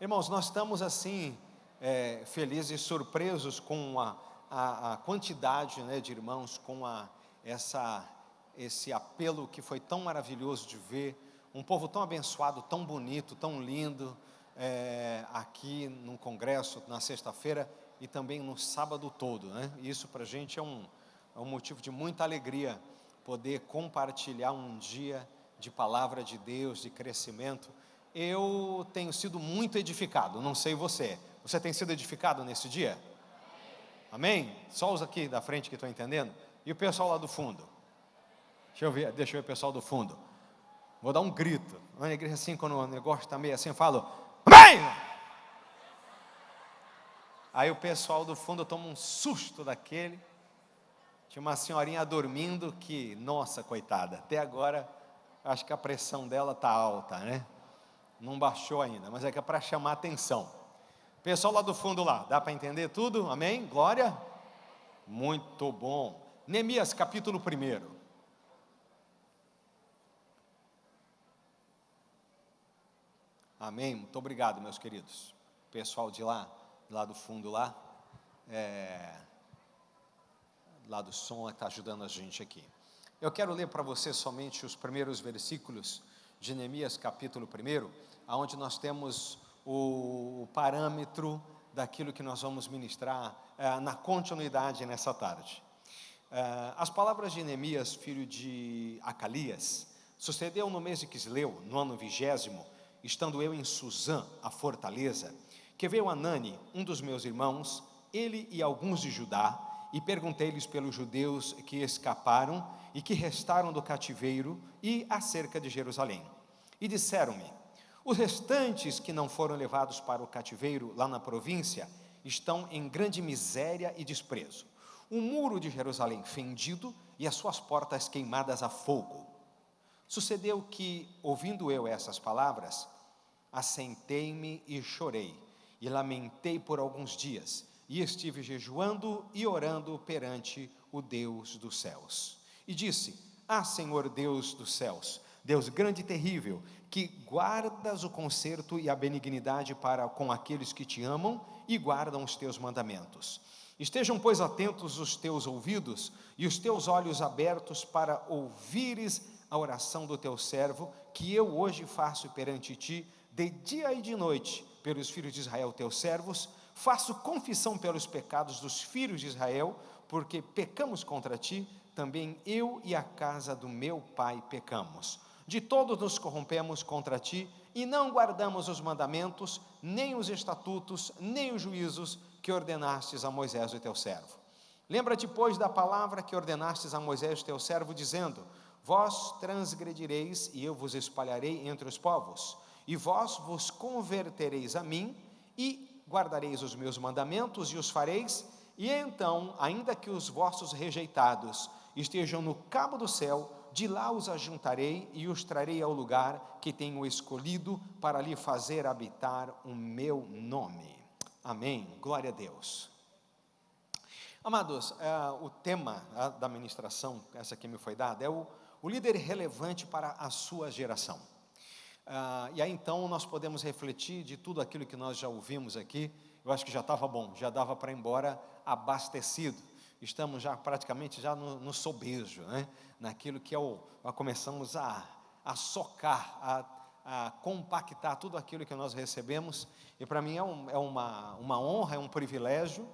Irmãos, nós estamos assim, felizes e surpresos com a quantidade, né, de irmãos, com esse apelo que foi tão maravilhoso de ver, um povo tão abençoado, tão bonito, tão lindo, aqui no congresso, na sexta-feira e também no sábado todo, né? Isso para a gente é um motivo de muita alegria, poder compartilhar um dia de palavra de Deus, de crescimento. Eu tenho sido muito edificado, não sei você tem sido edificado nesse dia? Amém? Só os aqui da frente que estão entendendo, e o pessoal lá do fundo? Deixa eu ver o pessoal do fundo. Vou dar um grito, na igreja assim, quando o negócio está meio assim, eu falo, amém! Aí o pessoal do fundo toma um susto daquele. Tinha uma senhorinha dormindo que, nossa, coitada, até agora, acho que a pressão dela está alta, né? Não baixou ainda, mas é que é para chamar a atenção. Pessoal lá do fundo lá, dá para entender tudo? Amém? Glória? Muito bom. Neemias capítulo 1. Amém? Muito obrigado, meus queridos. Pessoal de lá do fundo lá, lá do som, está ajudando a gente aqui. Eu quero ler para você somente os primeiros versículos de Neemias capítulo 1, onde nós temos o parâmetro daquilo que nós vamos ministrar na continuidade nessa tarde. As palavras de Neemias, filho de Acalias: sucedeu no mês de Quisleu, no ano 20º, estando eu em Suzã, a fortaleza, que veio Anani, um dos meus irmãos, ele e alguns de Judá, e perguntei-lhes pelos judeus que escaparam e que restaram do cativeiro e acerca de Jerusalém. E disseram-me: os restantes que não foram levados para o cativeiro lá na província estão em grande miséria e desprezo. O muro de Jerusalém fendido e as suas portas queimadas a fogo. Sucedeu que, ouvindo eu essas palavras, assentei-me e chorei, e lamentei por alguns dias, e estive jejuando e orando perante o Deus dos céus. E disse: Senhor Deus dos céus, Deus grande e terrível, que guardas o conserto e a benignidade para com aqueles que te amam e guardam os teus mandamentos. Estejam, pois, atentos os teus ouvidos e os teus olhos abertos para ouvires a oração do teu servo, que eu hoje faço perante ti, de dia e de noite, pelos filhos de Israel, teus servos. Faço confissão pelos pecados dos filhos de Israel, porque pecamos contra ti, também eu e a casa do meu pai pecamos. De todos nos corrompemos contra ti, e não guardamos os mandamentos, nem os estatutos, nem os juízos que ordenastes a Moisés o teu servo. Lembra-te, pois, da palavra que ordenastes a Moisés o teu servo, dizendo: vós transgredireis, e eu vos espalharei entre os povos, e vós vos convertereis a mim, e guardareis os meus mandamentos, e os fareis, e então, ainda que os vossos rejeitados estejam no cabo do céu, de lá os ajuntarei, e os trarei ao lugar que tenho escolhido, para lhe fazer habitar o meu nome. Amém, glória a Deus. Amados, o tema da ministração, essa que me foi dada, é o líder relevante para a sua geração. E aí então nós podemos refletir de tudo aquilo que nós já ouvimos aqui. Eu acho que já estava bom, já dava para ir embora abastecido. Estamos já praticamente já no sobejo, né? Naquilo que começamos a socar, a compactar tudo aquilo que nós recebemos. E para mim é uma honra, é um privilégio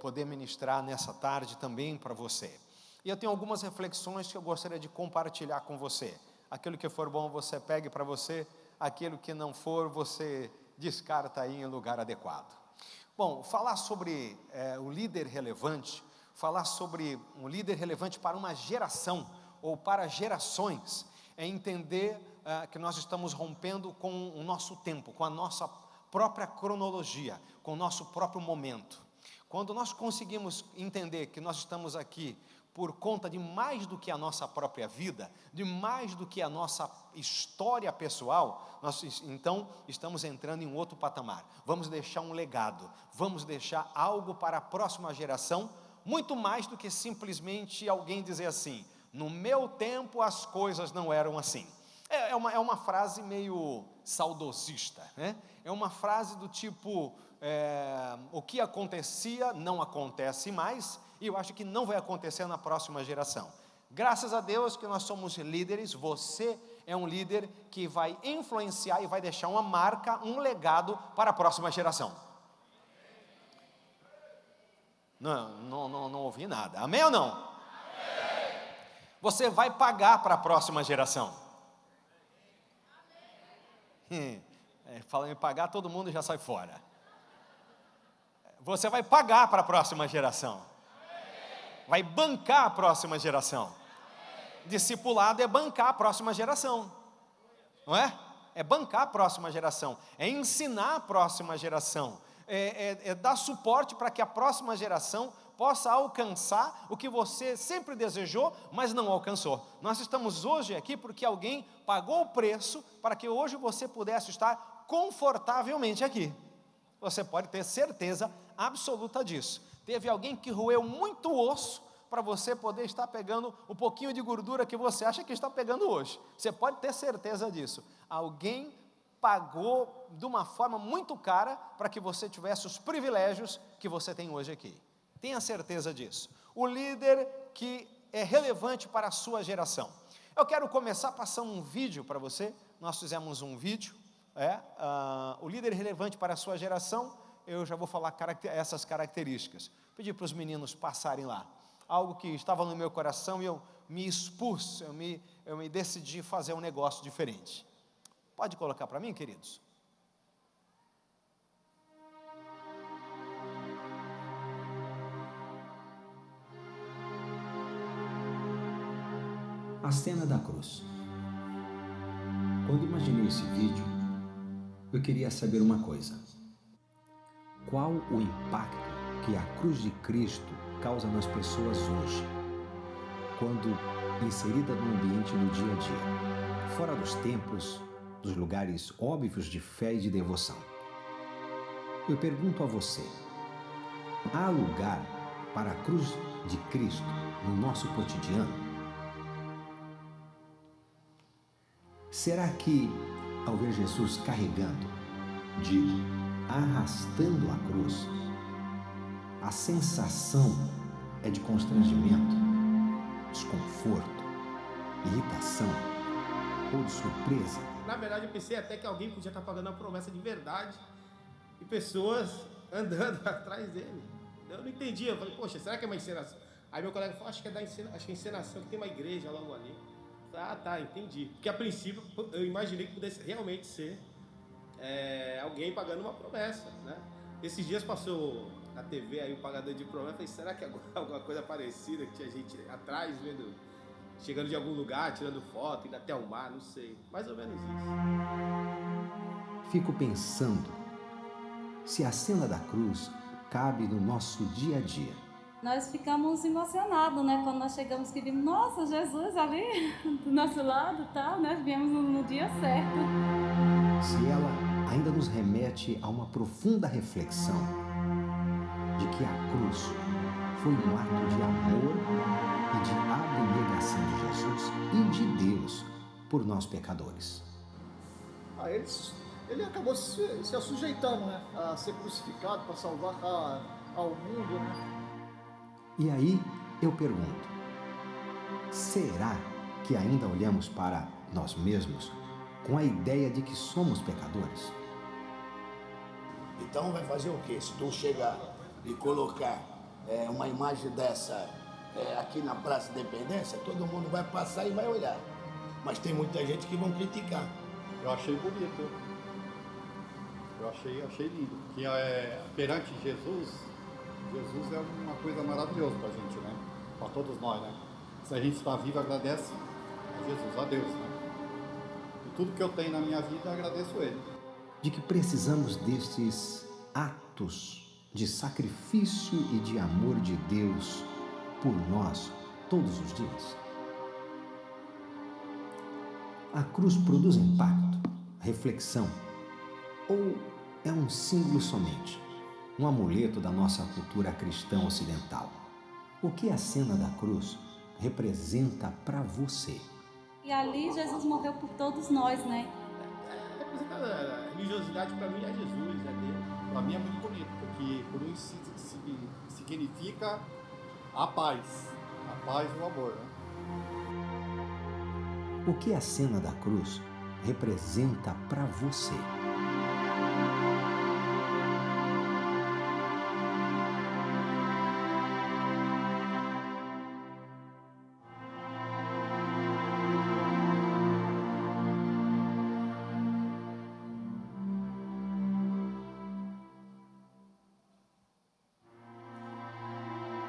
poder ministrar nessa tarde também para você. E eu tenho algumas reflexões que eu gostaria de compartilhar com você. Aquilo que for bom você pegue para você, aquilo que não for você descarta aí em lugar adequado. Bom, falar sobre o líder relevante, falar sobre um líder relevante para uma geração ou para gerações, é entender que nós estamos rompendo com o nosso tempo, com a nossa própria cronologia, com o nosso próprio momento. Quando nós conseguimos entender que nós estamos aqui por conta de mais do que a nossa própria vida, de mais do que a nossa história pessoal, nós então estamos entrando em um outro patamar. Vamos deixar um legado, vamos deixar algo para a próxima geração, muito mais do que simplesmente alguém dizer assim: no meu tempo as coisas não eram assim. é uma frase meio saudosista, né? É uma frase do tipo, o que acontecia não acontece mais, e eu acho que não vai acontecer na próxima geração. Graças a Deus que nós somos líderes, você é um líder que vai influenciar e vai deixar uma marca, um legado para a próxima geração. Não ouvi nada, amém ou não? Amém. Você vai pagar para a próxima geração. Falando em pagar, todo mundo já sai fora. Você vai pagar para a próxima geração. Vai bancar a próxima geração. Discipulado é bancar a próxima geração, não é? É bancar a próxima geração, é ensinar a próxima geração, é dar suporte para que a próxima geração possa alcançar o que você sempre desejou, mas não alcançou. Nós estamos hoje aqui porque alguém pagou o preço para que hoje você pudesse estar confortavelmente aqui. Você pode ter certeza absoluta disso. Teve alguém que roeu muito osso para você poder estar pegando um pouquinho de gordura que você acha que está pegando hoje. Você pode ter certeza disso. Alguém pagou de uma forma muito cara para que você tivesse os privilégios que você tem hoje aqui. Tenha certeza disso. O líder que é relevante para a sua geração. Eu quero começar passando um vídeo para você. Nós fizemos um vídeo. O líder relevante para a sua geração. Eu já vou falar essas características. Pedir para os meninos passarem lá. Algo que estava no meu coração e eu me expus, eu me decidi fazer um negócio diferente. Pode colocar para mim, queridos? A cena da cruz. Quando imaginei esse vídeo, eu queria saber uma coisa. Qual o impacto que a cruz de Cristo causa nas pessoas hoje, quando inserida no ambiente do dia a dia, fora dos templos, dos lugares óbvios de fé e de devoção? Eu pergunto a você, há lugar para a cruz de Cristo no nosso cotidiano? Será que, ao ver Jesus carregando, arrastando a cruz, a sensação é de constrangimento, desconforto, irritação ou de surpresa? Na verdade, eu pensei até que alguém podia estar pagando a promessa de verdade e pessoas andando atrás dele. Eu não entendi, eu falei, poxa, será que é uma encenação? Aí meu colega falou, acho que é encenação, que tem uma igreja logo ali. Eu falei, ah, tá, entendi. Porque a princípio eu imaginei que pudesse realmente ser alguém pagando uma promessa, né? Esses dias passou na TV aí o pagador de promessa, eu falei, será que é alguma coisa parecida, que tinha gente atrás vendo, chegando de algum lugar, tirando foto, indo até o mar, não sei, mais ou menos isso. Fico pensando se a cena da cruz cabe no nosso dia a dia. Nós ficamos emocionados, né, quando nós chegamos que vimos, nossa, Jesus ali do nosso lado, tal, né, viemos no dia certo. Se ela ainda nos remete a uma profunda reflexão de que a cruz foi um ato de amor e de abnegação de Jesus e de Deus por nós pecadores. Ele acabou se sujeitando, né, a ser crucificado para salvar ao mundo, né? E aí eu pergunto, será que ainda olhamos para nós mesmos com a ideia de que somos pecadores? Então vai fazer o quê? Se tu chegar e colocar uma imagem dessa aqui na Praça Independência, todo mundo vai passar e vai olhar. Mas tem muita gente que vão criticar. Eu achei bonito. Eu achei lindo. Que perante Jesus é uma coisa maravilhosa pra gente, né? Pra todos nós, né? Se a gente está vivo, agradece a Jesus, a Deus, né? E tudo que eu tenho na minha vida, agradeço Ele. De que precisamos destes atos de sacrifício e de amor de Deus por nós todos os dias. A cruz produz impacto, reflexão, ou é um símbolo somente, um amuleto da nossa cultura cristã ocidental? O que a cena da cruz representa para você? E ali Jesus morreu por todos nós, né? A religiosidade para mim é Jesus, é Deus. Para mim é muito bonito, porque cruz significa a paz e o amor, né? O que a cena da cruz representa para você?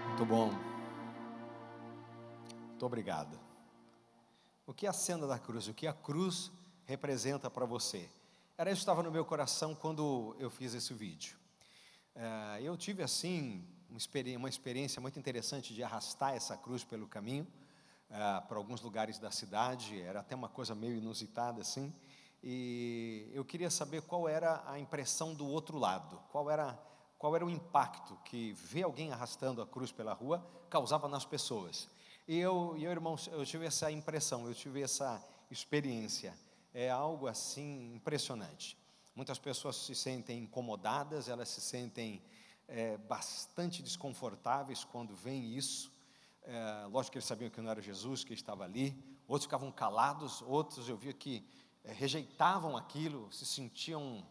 Muito bom. Muito obrigado. O que é a cena da cruz? O que a cruz representa para você? Era isso que estava no meu coração quando eu fiz esse vídeo. Eu tive assim uma experiência muito interessante de arrastar essa cruz pelo caminho para alguns lugares da cidade. Era até uma coisa meio inusitada assim. E eu queria saber qual era a impressão do outro lado. Qual era o impacto que ver alguém arrastando a cruz pela rua causava nas pessoas. E eu, irmãos, eu tive essa impressão, eu tive essa experiência. É algo assim impressionante. Muitas pessoas se sentem incomodadas, elas se sentem bastante desconfortáveis quando veem isso. Lógico que eles sabiam que não era Jesus que estava ali. Outros ficavam calados, outros eu via que rejeitavam aquilo, se sentiam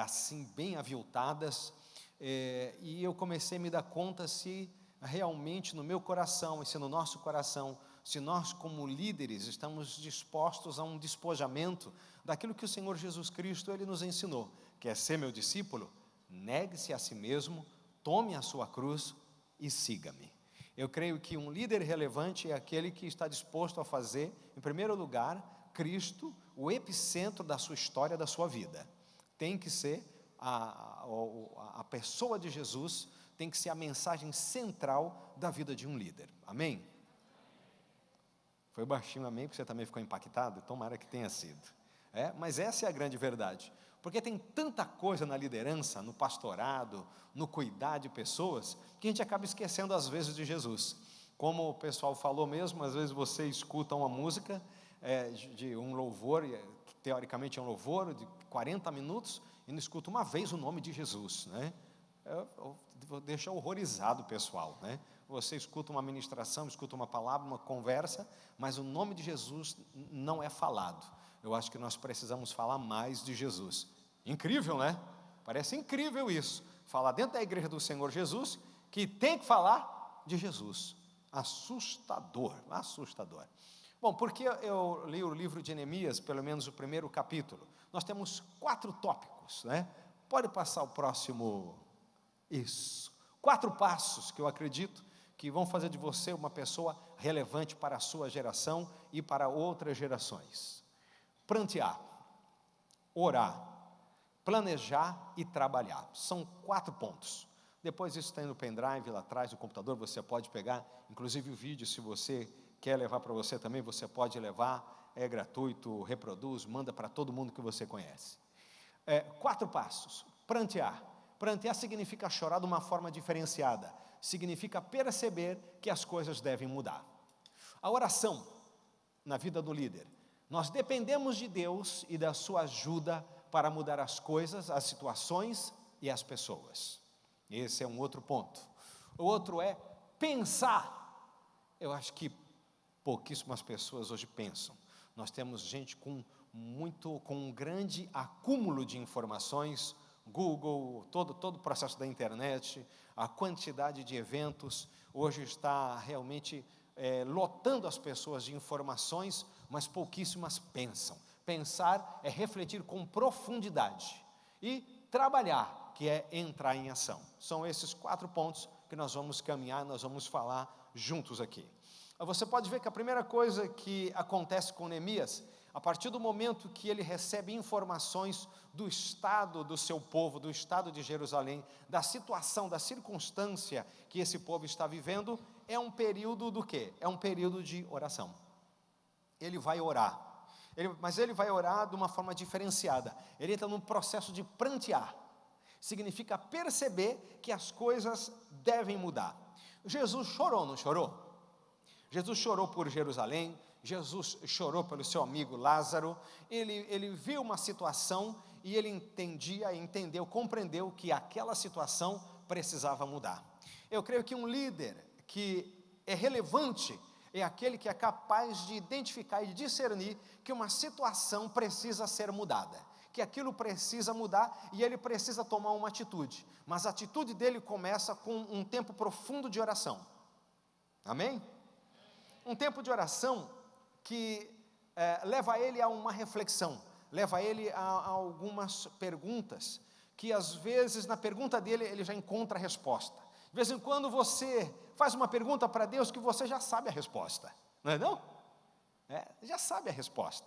assim bem aviltadas. E eu comecei a me dar conta se realmente no meu coração, e se no nosso coração, se nós como líderes estamos dispostos a um despojamento daquilo que o Senhor Jesus Cristo Ele nos ensinou, que é ser meu discípulo, negue-se a si mesmo, tome a sua cruz e siga-me. Eu creio que um líder relevante é aquele que está disposto a fazer, em primeiro lugar, Cristo o epicentro da sua história, da sua vida. Tem que ser a pessoa de Jesus, tem que ser a mensagem central da vida de um líder. Amém? Foi baixinho amém, porque você também ficou impactado? Tomara que tenha sido. Mas essa é a grande verdade. Porque tem tanta coisa na liderança, no pastorado, no cuidar de pessoas, que a gente acaba esquecendo às vezes de Jesus. Como o pessoal falou mesmo, às vezes você escuta uma música de um louvor, teoricamente é um louvor de 40 minutos, e não escuta uma vez o nome de Jesus, né? Eu vou deixar horrorizado o pessoal, né? Você escuta uma ministração, escuta uma palavra, uma conversa, mas o nome de Jesus não é falado. Eu acho que nós precisamos falar mais de Jesus. Incrível, né? Parece incrível isso, falar dentro da igreja do Senhor Jesus, que tem que falar de Jesus. Assustador, assustador. Bom, porque eu li o livro de Neemias, pelo menos o primeiro capítulo, nós temos 4 tópicos, né? Pode passar o próximo. Isso, 4 passos que eu acredito que vão fazer de você uma pessoa relevante para a sua geração e para outras gerações. Prantear, orar, planejar e trabalhar. São 4 pontos. Depois isso tem no pendrive lá atrás do computador, você pode pegar, inclusive o vídeo, se você quer levar para você também, você pode levar, é gratuito, reproduz, manda para todo mundo que você conhece. 4 passos. Prantear. Prantear significa chorar de uma forma diferenciada, significa perceber que as coisas devem mudar. A oração na vida do líder. Nós dependemos de Deus e da sua ajuda para mudar as coisas, as situações e as pessoas. Esse é um outro ponto. O outro é pensar. Eu acho que pouquíssimas pessoas hoje pensam. Nós temos gente com um grande acúmulo de informações, Google, todo o processo da internet, a quantidade de eventos, hoje está realmente lotando as pessoas de informações, mas pouquíssimas pensam. Pensar é refletir com profundidade e trabalhar, que é entrar em ação. São esses 4 pontos que nós vamos caminhar, nós vamos falar juntos aqui. Você pode ver que a primeira coisa que acontece com Neemias, a partir do momento que ele recebe informações do estado do seu povo, do estado de Jerusalém, da situação, da circunstância que esse povo está vivendo, é um período do quê? É um período de oração. Ele vai orar, mas ele vai orar de uma forma diferenciada. Ele entra num processo de prantear, significa perceber que as coisas devem mudar. Jesus chorou, não chorou? Jesus chorou por Jerusalém, Jesus chorou pelo seu amigo Lázaro, ele viu uma situação e ele entendeu, compreendeu que aquela situação precisava mudar. Eu creio que um líder que é relevante é aquele que é capaz de identificar e discernir que uma situação precisa ser mudada, que aquilo precisa mudar e ele precisa tomar uma atitude, mas a atitude dele começa com um tempo profundo de oração, amém? Um tempo de oração que leva ele a uma reflexão, leva ele a algumas perguntas, que às vezes na pergunta dele ele já encontra a resposta. De vez em quando você faz uma pergunta para Deus que você já sabe a resposta, não é não? Já sabe a resposta.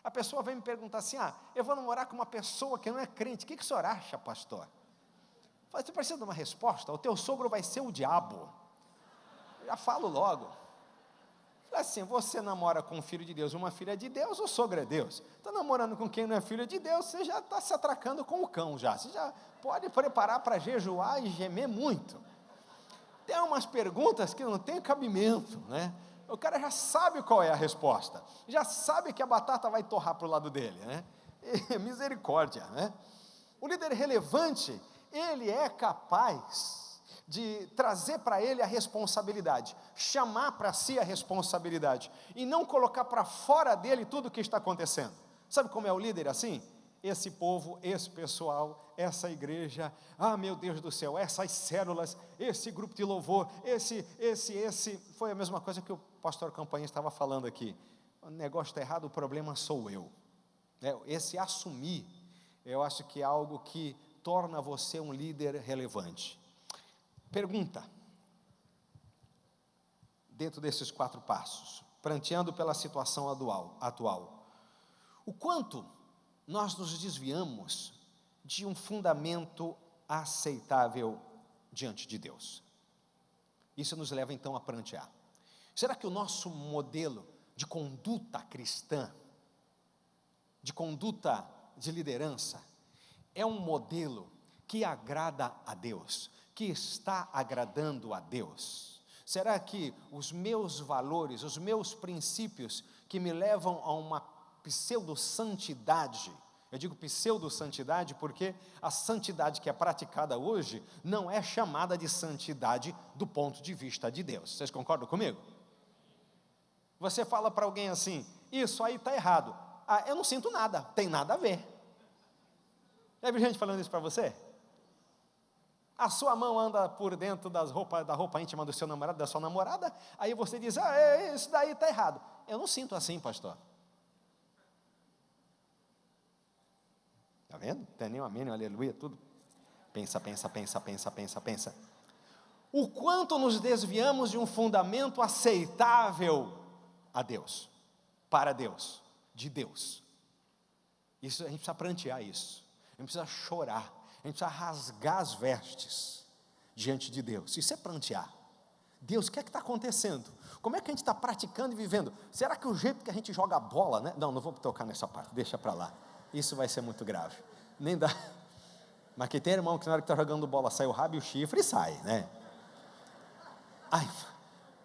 A pessoa vem me perguntar assim, eu vou namorar com uma pessoa que não é crente, o que o senhor acha, pastor? Você precisa de uma resposta, o teu sogro vai ser o diabo. Eu já falo logo. Assim, você namora com um filho de Deus, uma filha de Deus, o sogro é Deus. Está namorando com quem não é filho de Deus, você já está se atracando com o cão já. Você já pode preparar para jejuar e gemer muito. Tem umas perguntas que não tem cabimento, né? O cara já sabe qual é a resposta, já sabe que a batata vai torrar para o lado dele, né? Misericórdia, né? O líder relevante, ele é capaz de trazer para ele a responsabilidade, chamar para si a responsabilidade, e não colocar para fora dele tudo o que está acontecendo. Sabe como é o líder assim? Esse povo, esse pessoal, essa igreja, meu Deus do céu, essas células, esse grupo de louvor, esse, foi a mesma coisa que o pastor Campanha estava falando aqui. O negócio está errado, o problema sou eu. Esse assumir, eu acho que é algo que torna você um líder relevante. Pergunta, dentro desses 4 passos, pranteando pela situação atual, o quanto nós nos desviamos de um fundamento aceitável diante de Deus? Isso nos leva então a prantear. Será que o nosso modelo de conduta cristã, de conduta de liderança, é um modelo que agrada a Deus, que está agradando a Deus? Será que os meus valores, os meus princípios que me levam a uma pseudo-santidade, eu digo pseudo-santidade porque a santidade que é praticada hoje não é chamada de santidade do ponto de vista de Deus. Vocês concordam comigo? Você fala para alguém assim, isso aí está errado. Eu não sinto nada, tem nada a ver. Já viu gente falando isso para você? A sua mão anda por dentro da roupa íntima do seu namorado, da sua namorada, aí você diz, isso daí está errado. Eu não sinto assim, pastor. Está vendo? Não tem nem um amém, nem um aleluia, tudo. Pensa. O quanto nos desviamos de um fundamento aceitável a Deus, para Deus, de Deus. Isso, a gente precisa prantear isso. A gente precisa chorar. A gente precisa rasgar as vestes diante de Deus. Isso é prantear. Deus, o que é que está acontecendo? Como é que a gente está praticando e vivendo? Será que o jeito que a gente joga a bola, né? Não vou tocar nessa parte, deixa para lá. Isso vai ser muito grave. Nem dá. Mas que tem irmão que na hora que está jogando bola sai o rabo e o chifre e sai, né?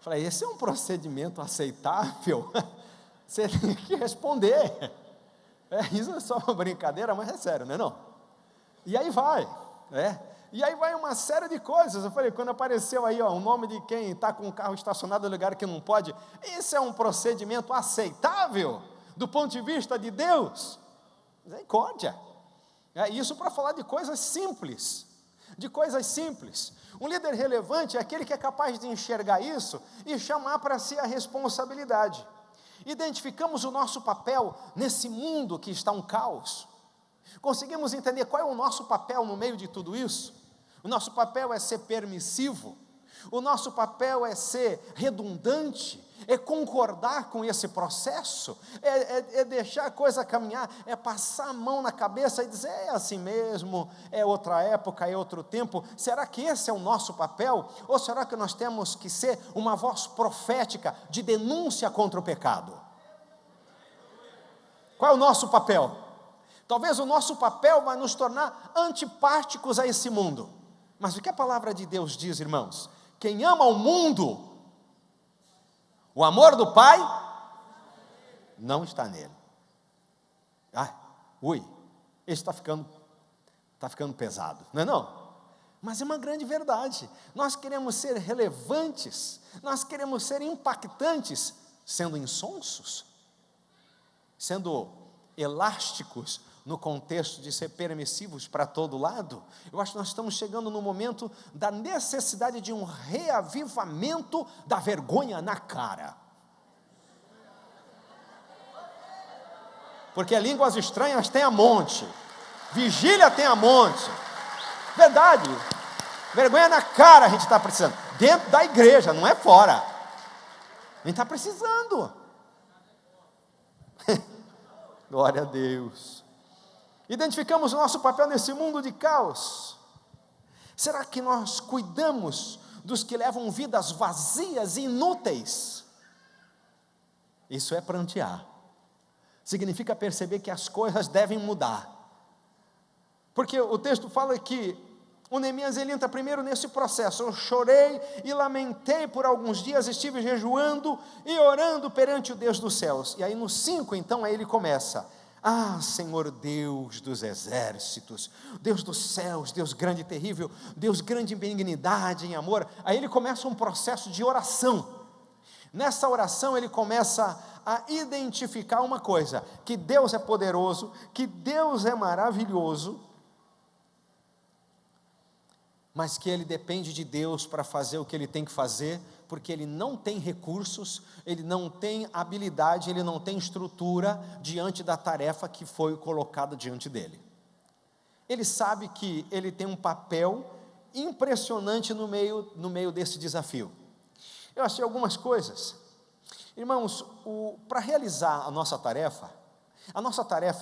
Falei, esse é um procedimento aceitável? Você tem que responder. Isso é só uma brincadeira, mas é sério, não é não? E aí vai, E aí vai uma série de coisas. Eu falei, quando apareceu aí, o nome de quem está com o carro estacionado no lugar que não pode, isso é um procedimento aceitável do ponto de vista de Deus? Misericórdia. Isso para falar de coisas simples. Um líder relevante é aquele que é capaz de enxergar isso e chamar para si a responsabilidade. Identificamos o nosso papel nesse mundo que está um caos. Conseguimos entender qual é o nosso papel no meio de tudo isso? O nosso papel é ser permissivo, o nosso papel é ser redundante, é concordar com esse processo, é deixar a coisa caminhar, é passar a mão na cabeça e dizer, é assim mesmo, é outra época, é outro tempo. Será que esse é o nosso papel? Ou será que nós temos que ser uma voz profética de denúncia contra o pecado? Qual é o nosso papel? Talvez o nosso papel vai nos tornar antipáticos a esse mundo. Mas o que a palavra de Deus diz, irmãos? Quem ama o mundo, o amor do Pai não está nele. Esse está ficando pesado, não é não? Mas é uma grande verdade. Nós queremos ser relevantes, nós queremos ser impactantes, sendo insonsos, sendo elásticos no contexto de ser permissivos para todo lado. Eu acho que nós estamos chegando no momento da necessidade de um reavivamento da vergonha na cara. Porque línguas estranhas tem a monte, vigília tem a monte, verdade, vergonha na cara a gente está precisando, dentro da igreja, não é fora, a gente está precisando, glória a Deus. Identificamos o nosso papel nesse mundo de caos. Será que nós cuidamos dos que levam vidas vazias e inúteis? Isso é prantear. Significa perceber que as coisas devem mudar. Porque o texto fala que o Neemias, ele entra primeiro nesse processo. Eu chorei e lamentei por alguns dias, estive jejuando e orando perante o Deus dos céus. E aí no 5, então, aí ele começa: Senhor Deus dos exércitos, Deus dos céus, Deus grande e terrível, Deus grande em benignidade, em amor. Aí ele começa um processo de oração. Nessa oração ele começa a identificar uma coisa: que Deus é poderoso, que Deus é maravilhoso, mas que ele depende de Deus para fazer o que ele tem que fazer, porque ele não tem recursos, ele não tem habilidade, ele não tem estrutura diante da tarefa que foi colocada diante dele. Ele sabe que ele tem um papel impressionante no meio desse desafio. Eu achei algumas coisas. Irmãos, para realizar a nossa tarefa,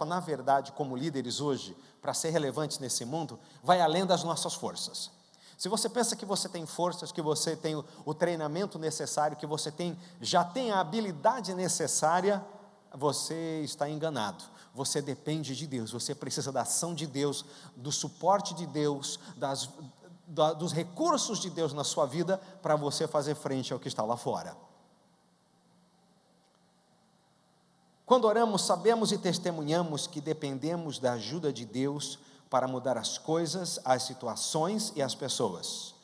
na verdade, como líderes hoje, para ser relevantes nesse mundo, vai além das nossas forças. Se você pensa que você tem forças, que você tem o treinamento necessário, que você já tem a habilidade necessária, você está enganado. Você depende de Deus, você precisa da ação de Deus, do suporte de Deus, dos recursos de Deus na sua vida, para você fazer frente ao que está lá fora. Quando oramos, sabemos e testemunhamos que dependemos da ajuda de Deus para mudar as coisas, as situações e as pessoas.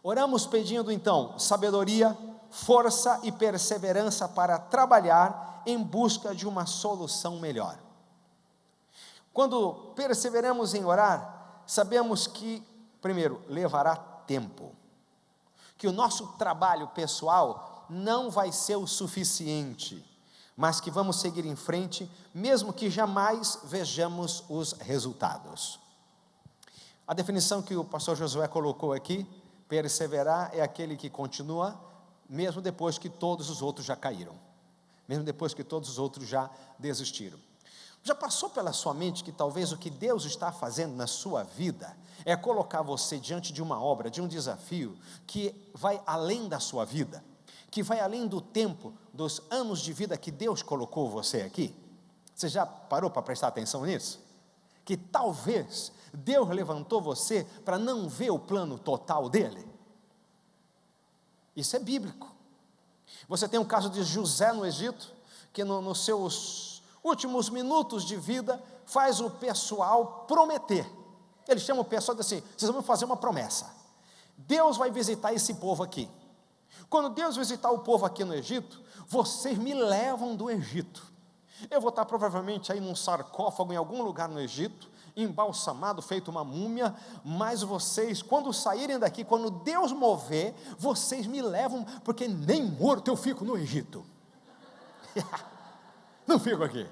Oramos pedindo então sabedoria, força e perseverança para trabalhar em busca de uma solução melhor. Quando perseveramos em orar, sabemos que, primeiro, levará tempo, que o nosso trabalho pessoal não vai ser o suficiente, mas que vamos seguir em frente, mesmo que jamais vejamos os resultados. A definição que o pastor Josué colocou aqui: perseverar é aquele que continua, mesmo depois que todos os outros já caíram, mesmo depois que todos os outros já desistiram. Já passou pela sua mente que talvez o que Deus está fazendo na sua vida é colocar você diante de uma obra, de um desafio, que vai além da sua vida, que vai além do tempo, dos anos de vida que Deus colocou você aqui? Você já parou para prestar atenção nisso? Que talvez Deus levantou você para não ver o plano total dele? Isso é bíblico. Você tem o caso de José no Egito, que nos seus últimos minutos de vida, faz o pessoal prometer. Ele chama o pessoal e diz assim: vocês vão fazer uma promessa, Deus vai visitar esse povo aqui. Quando Deus visitar o povo aqui no Egito, vocês me levam do Egito. Eu vou estar provavelmente aí num sarcófago em algum lugar no Egito, embalsamado, feito uma múmia, mas vocês, quando saírem daqui, quando Deus mover, vocês me levam, porque nem morto eu fico no Egito. Não fico aqui.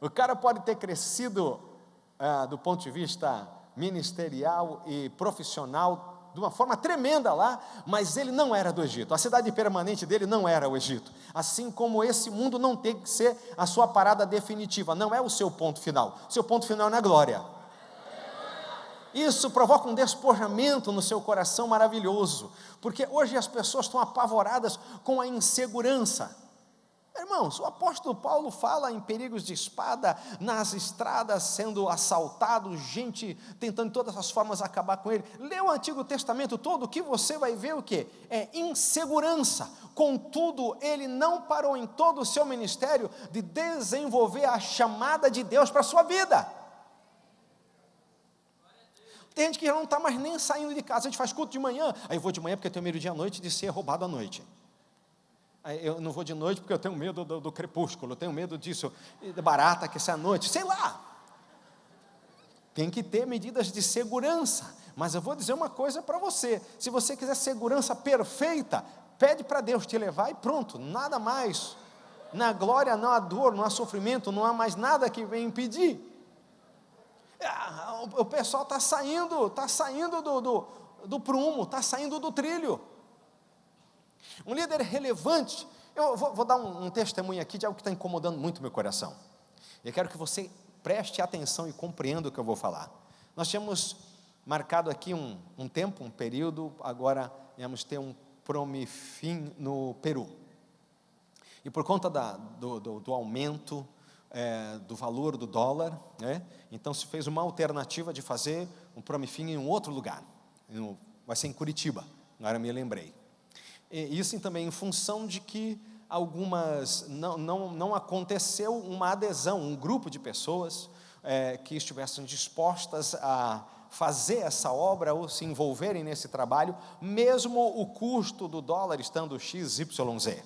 O cara pode ter crescido do ponto de vista ministerial e profissional de uma forma tremenda lá, mas ele não era do Egito, a cidade permanente dele não era o Egito, assim como esse mundo não tem que ser a sua parada definitiva, não é o seu ponto final, seu ponto final é na glória. Isso provoca um despojamento no seu coração maravilhoso, porque hoje as pessoas estão apavoradas com a insegurança. Irmãos, o apóstolo Paulo fala em perigos de espada, nas estradas sendo assaltado, gente tentando de todas as formas acabar com ele. Lê o Antigo Testamento todo, que você vai ver o quê? É insegurança. Contudo, ele não parou em todo o seu ministério de desenvolver a chamada de Deus para a sua vida. Tem gente que já não está mais nem saindo de casa. A gente faz culto de manhã, aí eu vou de manhã porque eu tenho medo de à noite de ser roubado à noite. Aí eu não vou de noite porque eu tenho medo do crepúsculo, eu tenho medo disso, de barata que sai à noite, sei lá. Tem que ter medidas de segurança. Mas eu vou dizer uma coisa para você: se você quiser segurança perfeita, pede para Deus te levar e pronto, nada mais. Na glória não há dor, não há sofrimento, não há mais nada que venha impedir. O pessoal está saindo do prumo, está saindo do trilho. Um líder relevante, eu vou dar um testemunho aqui de algo que está incomodando muito meu coração. Eu quero que você preste atenção e compreenda o que eu vou falar. Nós tínhamos marcado aqui um tempo, um período, agora íamos ter um Promifim no Peru. E por conta do aumento do valor do dólar, né? Então se fez uma alternativa de fazer um Promifim em um outro lugar, vai ser em Curitiba, agora me lembrei. E isso também em função de que não aconteceu uma adesão, um grupo de pessoas que estivessem dispostas a fazer essa obra ou se envolverem nesse trabalho, mesmo o custo do dólar estando XYZ.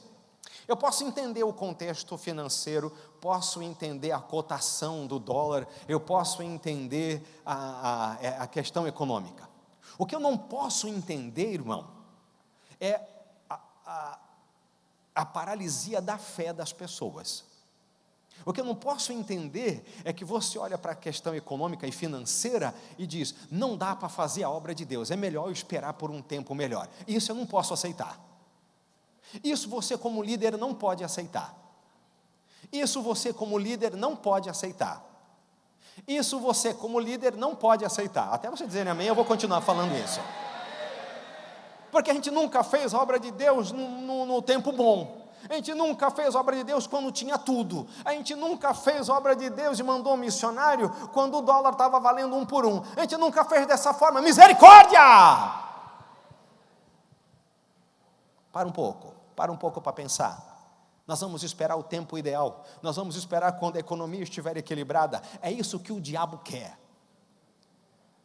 Eu posso entender o contexto financeiro, posso entender a cotação do dólar, eu posso entender a questão econômica. O que eu não posso entender, irmão, é a paralisia da fé das pessoas. O que eu não posso entender é que você olha para a questão econômica e financeira e diz, não dá para fazer a obra de Deus, é melhor eu esperar por um tempo melhor. Isso eu não posso aceitar. Isso você como líder não pode aceitar. Isso você como líder não pode aceitar. Isso você como líder não pode aceitar. Até você dizer amém, eu vou continuar falando isso. Porque a gente nunca fez a obra de Deus no tempo bom. A gente nunca fez a obra de Deus quando tinha tudo. A gente nunca fez a obra de Deus e mandou um missionário quando o dólar estava valendo 1 por 1. A gente nunca fez dessa forma. Misericórdia! Para um pouco para pensar. Nós vamos esperar o tempo ideal. Nós vamos esperar quando a economia estiver equilibrada. É isso que o diabo quer.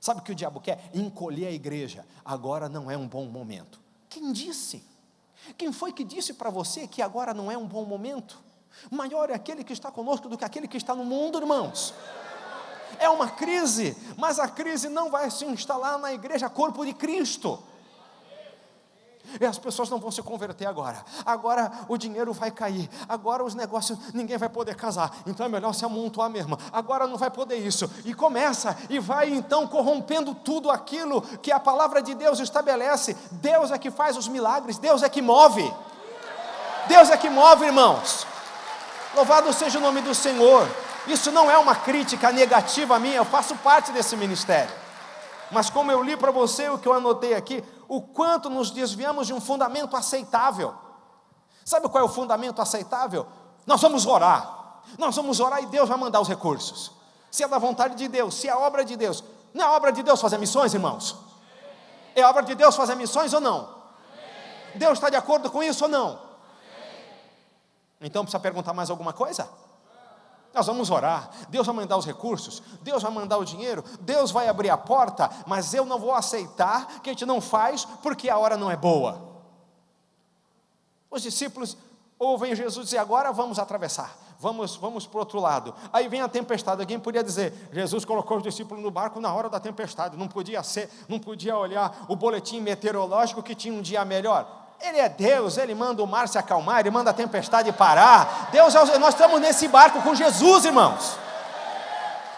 Sabe o que o diabo quer? Encolher a igreja. Agora não é um bom momento. Quem disse? Quem foi que disse para você que agora não é um bom momento? Maior é aquele que está conosco do que aquele que está no mundo, irmãos. É uma crise, mas a crise não vai se instalar na igreja corpo de Cristo. E as pessoas não vão se converter agora. Agora o dinheiro vai cair. Agora os negócios, ninguém vai poder casar. Então é melhor se amontoar mesmo. Agora não vai poder isso. E começa e vai então corrompendo tudo aquilo que a palavra de Deus estabelece. Deus é que faz os milagres. Deus é que move. Deus é que move, irmãos. Louvado seja o nome do Senhor. Isso não é uma crítica negativa minha. Eu faço parte desse ministério. Mas como eu li para você o que eu anotei aqui, o quanto nos desviamos de um fundamento aceitável. Sabe qual é o fundamento aceitável? Nós vamos orar e Deus vai mandar os recursos. Se é da vontade de Deus, se é a obra de Deus. Não é a obra de Deus fazer missões, irmãos? É a obra de Deus fazer missões ou não? Deus está de acordo com isso ou não? Então precisa perguntar mais alguma coisa? Nós vamos orar, Deus vai mandar os recursos, Deus vai mandar o dinheiro, Deus vai abrir a porta, mas eu não vou aceitar que a gente não faz porque a hora não é boa. Os discípulos ouvem Jesus dizer, agora vamos atravessar, vamos para o outro lado. Aí vem a tempestade, alguém podia dizer, Jesus colocou os discípulos no barco na hora da tempestade, não podia olhar o boletim meteorológico que tinha um dia melhor. Ele é Deus, Ele manda o mar se acalmar, Ele manda a tempestade parar. Nós estamos nesse barco com Jesus, irmãos.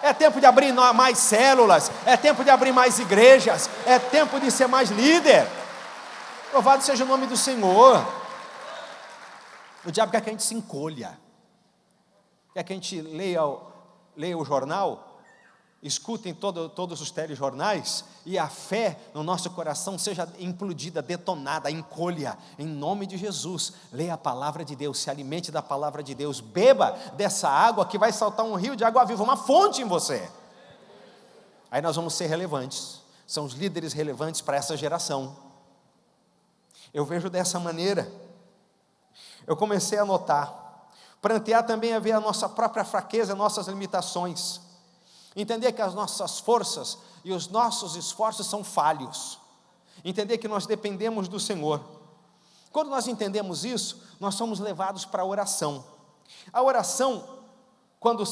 É tempo de abrir mais células, é tempo de abrir mais igrejas, é tempo de ser mais líder. Louvado seja o nome do Senhor. O diabo quer que a gente se encolha, quer que a gente leia o jornal escutem todos os telejornais e a fé no nosso coração seja implodida, detonada, encolha, em nome de Jesus. Leia a palavra de Deus, se alimente da palavra de Deus, beba dessa água que vai saltar um rio de água viva, uma fonte em você. Aí nós vamos ser relevantes, são os líderes relevantes para essa geração. Eu vejo dessa maneira. Eu comecei a notar, prantear também a ver a nossa própria fraqueza, nossas limitações, entender que as nossas forças e os nossos esforços são falhos, entender que nós dependemos do Senhor. Quando nós entendemos isso, nós somos levados para a oração. A oração, quando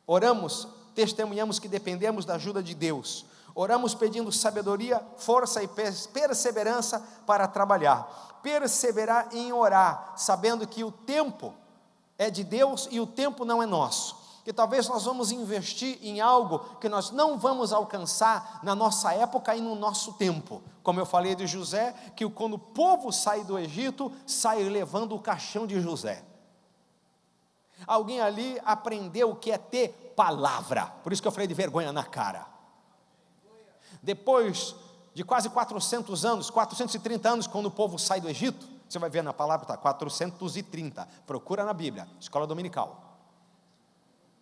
oramos, testemunhamos que dependemos da ajuda de Deus. Oramos pedindo sabedoria, força e perseverança para trabalhar. Perseverar em orar, sabendo que o tempo é de Deus e o tempo não é nosso. Que talvez nós vamos investir em algo que nós não vamos alcançar na nossa época e no nosso tempo. Como eu falei de José, que quando o povo sai do Egito, sai levando o caixão de José. Alguém ali aprendeu o que é ter palavra. Por isso que eu falei de vergonha na cara. Depois de quase 400 anos, 430 anos, quando o povo sai do Egito, você vai ver na palavra, está 430, procura na Bíblia, escola dominical,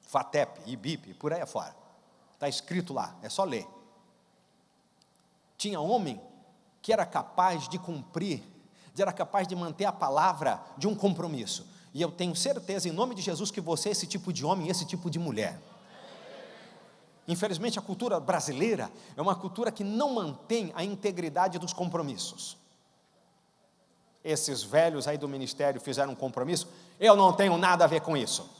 FATEP, IBIP, por aí afora, está escrito lá, é só ler. Tinha homem que era capaz de cumprir, era capaz de manter a palavra de um compromisso, e eu tenho certeza, em nome de Jesus, que você é esse tipo de homem, esse tipo de mulher. Infelizmente a cultura brasileira é uma cultura que não mantém a integridade dos compromissos. Esses velhos aí do ministério fizeram um compromisso, eu não tenho nada a ver com isso,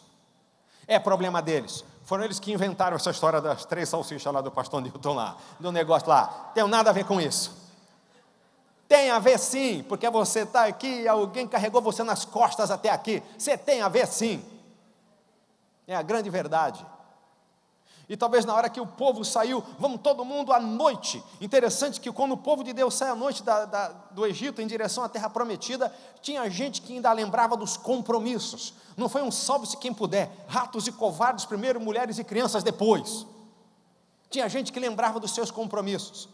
é problema deles, foram eles que inventaram essa história das 3 salsichas lá do pastor Newton lá, do negócio lá, tenho nada a ver com isso. Tem a ver sim, porque você está aqui, alguém carregou você nas costas até aqui, você tem a ver sim, é a grande verdade. E talvez na hora que o povo saiu, vamos todo mundo à noite. Interessante que quando o povo de Deus sai à noite do Egito em direção à terra prometida, tinha gente que ainda lembrava dos compromissos. Não foi um salve-se quem puder, ratos e covardes primeiro, mulheres e crianças depois. Tinha gente que lembrava dos seus compromissos.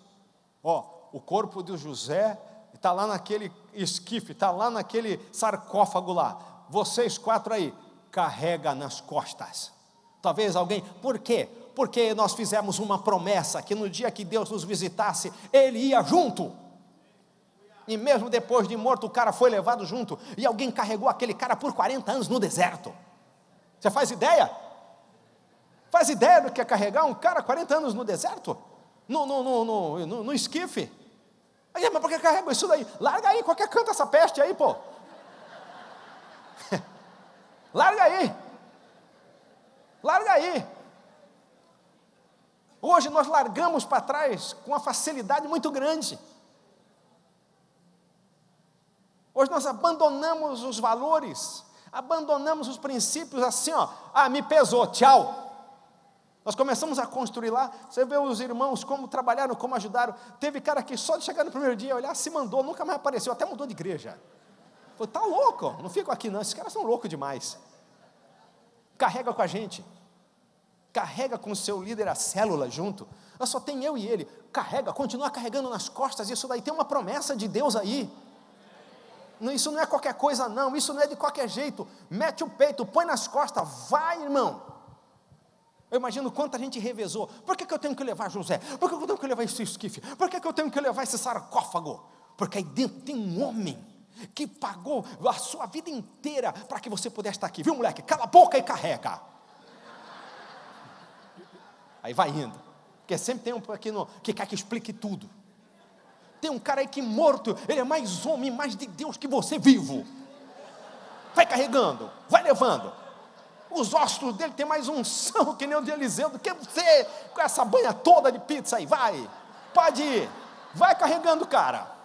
O corpo de José está lá naquele esquife, está lá naquele sarcófago lá. Vocês 4 aí, carrega nas costas. Talvez alguém, por quê? Porque nós fizemos uma promessa, que no dia que Deus nos visitasse, Ele ia junto, e mesmo depois de morto, o cara foi levado junto, e alguém carregou aquele cara por 40 anos no deserto. Você faz ideia? Faz ideia do que é carregar um cara 40 anos no deserto? No esquife? Aí, mas por que carrega isso daí? Larga aí, qualquer canto essa peste aí, pô. Larga aí. Larga aí. Hoje nós largamos para trás com uma facilidade muito grande. Hoje nós abandonamos os valores, abandonamos os princípios assim, me pesou, tchau. Nós começamos a construir lá, você vê os irmãos como trabalharam, como ajudaram. Teve cara que só de chegar no primeiro dia, olhar, se mandou, nunca mais apareceu, até mudou de igreja. Falei, tá louco, não fico aqui não, esses caras são loucos demais. Carrega com a gente. Carrega com o seu líder a célula junto. Só tem eu e ele. Carrega, continua carregando nas costas. Isso daí tem uma promessa de Deus aí. Isso não é qualquer coisa não. Isso não é de qualquer jeito. Mete o peito, põe nas costas. Vai, irmão. Eu imagino quanta gente revezou. Por que eu tenho que levar José? Por que eu tenho que levar esse esquife? Por que eu tenho que levar esse sarcófago? Porque aí dentro tem um homem que pagou a sua vida inteira para que você pudesse estar aqui. Viu, moleque? Cala a boca e carrega. Aí vai indo, porque sempre tem um aqui que quer que explique tudo. Tem um cara aí que morto, ele é mais homem, mais de Deus que você vivo. Vai carregando, vai levando. Os ossos dele tem mais unção que nem o de Eliseu, do que você, com essa banha toda de pizza aí, vai, pode ir, vai carregando, cara.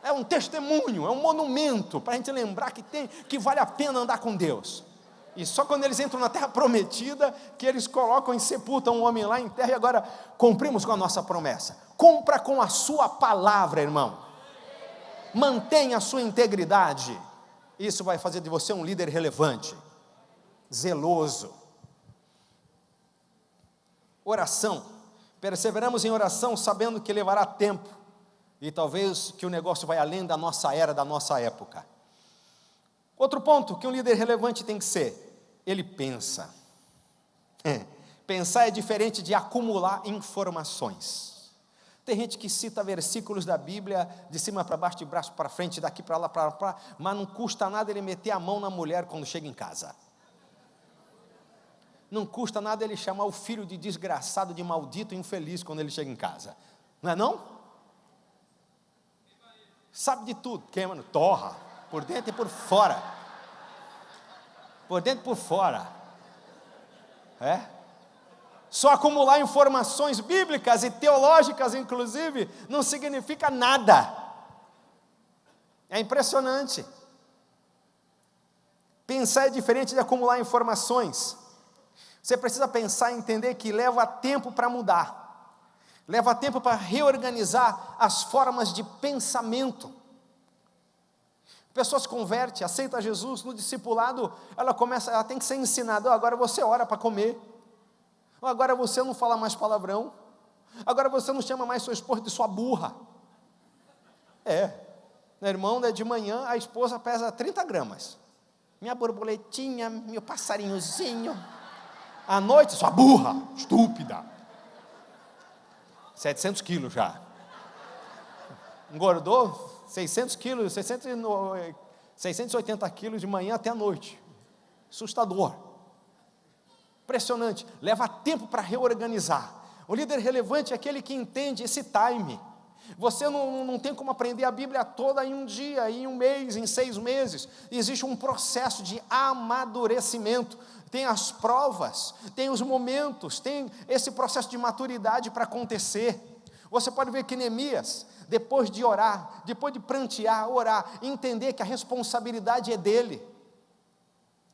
É um testemunho, é um monumento, para a gente lembrar que vale a pena andar com Deus. E só quando eles entram na terra prometida, que eles colocam e sepultam um homem lá em terra, e agora cumprimos com a nossa promessa. Cumpra com a sua palavra, irmão. Mantenha a sua integridade. Isso vai fazer de você um líder relevante, zeloso. Oração. Perseveramos em oração sabendo que levará tempo. E talvez que o negócio vai além da nossa era, da nossa época. Outro ponto que um líder relevante tem que ser, ele pensa. Pensar é diferente de acumular informações. Tem gente que cita versículos da Bíblia de cima para baixo, de braço para frente, daqui para lá, para lá, mas não custa nada ele meter a mão na mulher quando chega em casa. Não custa nada ele chamar o filho de desgraçado, de maldito e infeliz quando ele chega em casa. Não é não? Sabe de tudo, queima, torra, por dentro e por fora. Por dentro e por fora. Só acumular informações bíblicas e teológicas, inclusive, não significa nada. É impressionante. Pensar é diferente de acumular informações. Você precisa pensar e entender que leva tempo para mudar. Leva tempo para reorganizar as formas de pensamento. A pessoa se converte, aceita Jesus, no discipulado, ela tem que ser ensinada, agora você ora para comer. Agora você não fala mais palavrão. Agora você não chama mais sua esposa de sua burra. Meu irmão, de manhã a esposa pesa 30 gramas. Minha borboletinha, meu passarinhozinho. À noite, sua burra, estúpida. 700 quilos já. Engordou 600 quilos, 680 quilos de manhã até a noite. Assustador. Impressionante, leva tempo para reorganizar. O líder relevante é aquele que entende esse time. Você não tem como aprender a Bíblia toda em um dia, em um mês, em 6 meses. Existe um processo de amadurecimento. Tem as provas, tem os momentos, tem esse processo de maturidade para acontecer. Você pode ver que Neemias, depois de orar, depois de prantear, orar, entender que a responsabilidade é dele.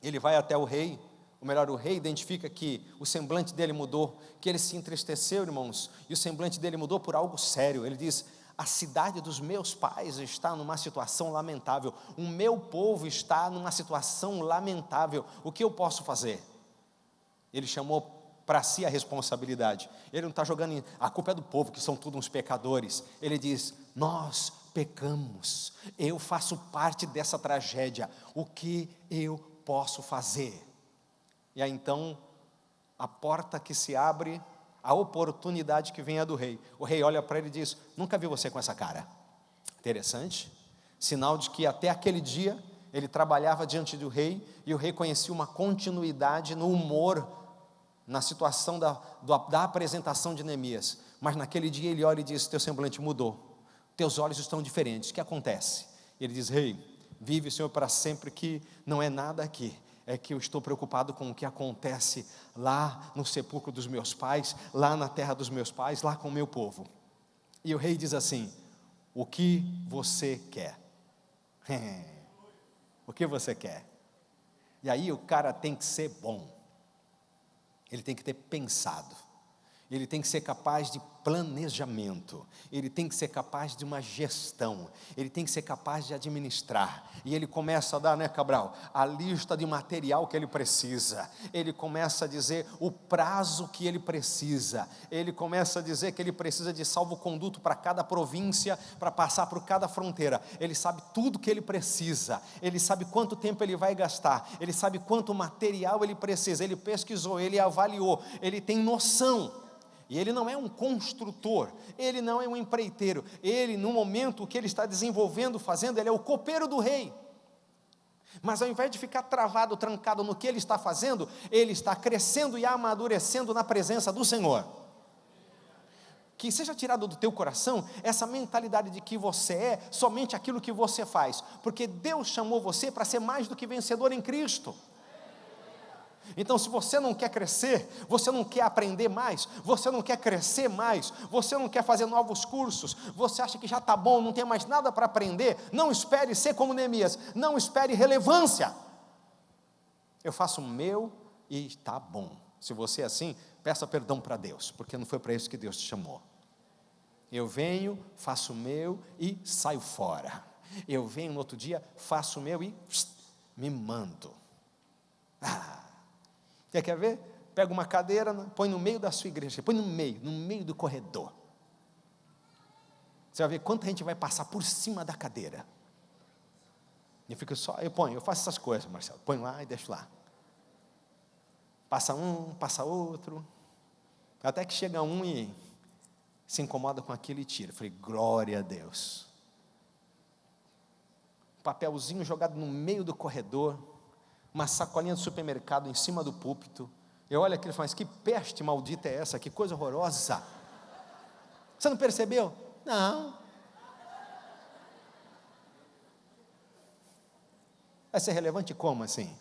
Ele vai até o rei. Ou melhor, o rei identifica que o semblante dele mudou, que ele se entristeceu, irmãos, e o semblante dele mudou por algo sério. Ele diz: a cidade dos meus pais está numa situação lamentável, o meu povo está numa situação lamentável, o que eu posso fazer? Ele chamou para si a responsabilidade. Ele não está jogando a culpa é do povo, que são todos uns pecadores. Ele diz: nós pecamos, eu faço parte dessa tragédia, o que eu posso fazer? E aí então, a porta que se abre, a oportunidade que vem é do rei. O rei olha para ele e diz: nunca vi você com essa cara. Interessante, sinal de que até aquele dia, ele trabalhava diante do rei, e o rei conhecia uma continuidade no humor, na situação da apresentação de Neemias. Mas naquele dia ele olha e diz: teu semblante mudou, teus olhos estão diferentes, o que acontece? Ele diz: rei, vive o Senhor para sempre, que não é nada aqui. É que eu estou preocupado com o que acontece lá no sepulcro dos meus pais, lá na terra dos meus pais, lá com o meu povo. E o rei diz assim: o que você quer? O que você quer? E aí o cara tem que ser bom, ele tem que ter pensado, ele tem que ser capaz de planejamento, ele tem que ser capaz de uma gestão, ele tem que ser capaz de administrar. E ele começa a dar, Cabral, a lista de material que ele precisa. Ele começa a dizer o prazo que ele precisa. Ele começa a dizer que ele precisa de salvo-conduto para cada província, para passar por cada fronteira. Ele sabe tudo que ele precisa. Ele sabe quanto tempo ele vai gastar. Ele sabe quanto material ele precisa. Ele pesquisou, ele avaliou, ele tem noção. E ele não é um construtor, ele não é um empreiteiro, ele, no momento que ele está desenvolvendo, fazendo, ele é o copeiro do rei. Mas ao invés de ficar travado, trancado no que ele está fazendo, ele está crescendo e amadurecendo na presença do Senhor. Que seja tirado do teu coração essa mentalidade de que você é somente aquilo que você faz, porque Deus chamou você para ser mais do que vencedor em Cristo. Então, se você não quer crescer, você não quer aprender mais, você não quer crescer mais, você não quer fazer novos cursos, você acha que já está bom, não tem mais nada para aprender, não espere ser como Neemias, não espere relevância. Eu faço o meu e está bom. Se você é assim, peça perdão para Deus, porque não foi para isso que Deus te chamou. Eu venho, faço o meu e saio fora. Eu venho no outro dia, faço o meu e me mando. Quer ver? pega uma cadeira, põe no meio da sua igreja, põe no meio do corredor. Você vai ver quanta gente vai passar por cima da cadeira. Eu faço essas coisas, Marcelo, põe lá e deixo lá. Passa um, passa outro, até que chega um e se incomoda com aquilo e tira. Eu falei, glória a Deus. Papelzinho jogado no meio do corredor, uma sacolinha do supermercado em cima do púlpito. Eu olho aquilo e falo, mas que peste maldita é essa, que coisa horrorosa. Você não percebeu? Não. Vai ser relevante como assim?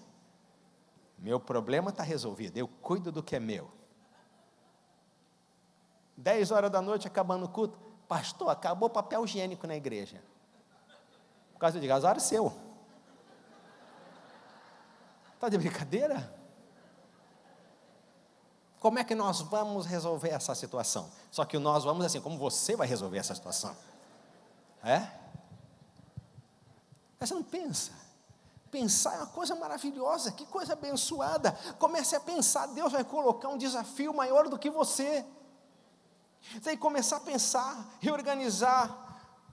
Meu problema está resolvido, eu cuido do que é meu. 10 horas da noite, acabando o culto, pastor, acabou o papel higiênico na igreja. Por causa de azar seu. Está de brincadeira? Como é que nós vamos resolver essa situação? Só que nós vamos assim, como você vai resolver essa situação? Mas você não pensa. Pensar é uma coisa maravilhosa, que coisa abençoada. Comece a pensar, Deus vai colocar um desafio maior do que você. Você tem que começar a pensar, reorganizar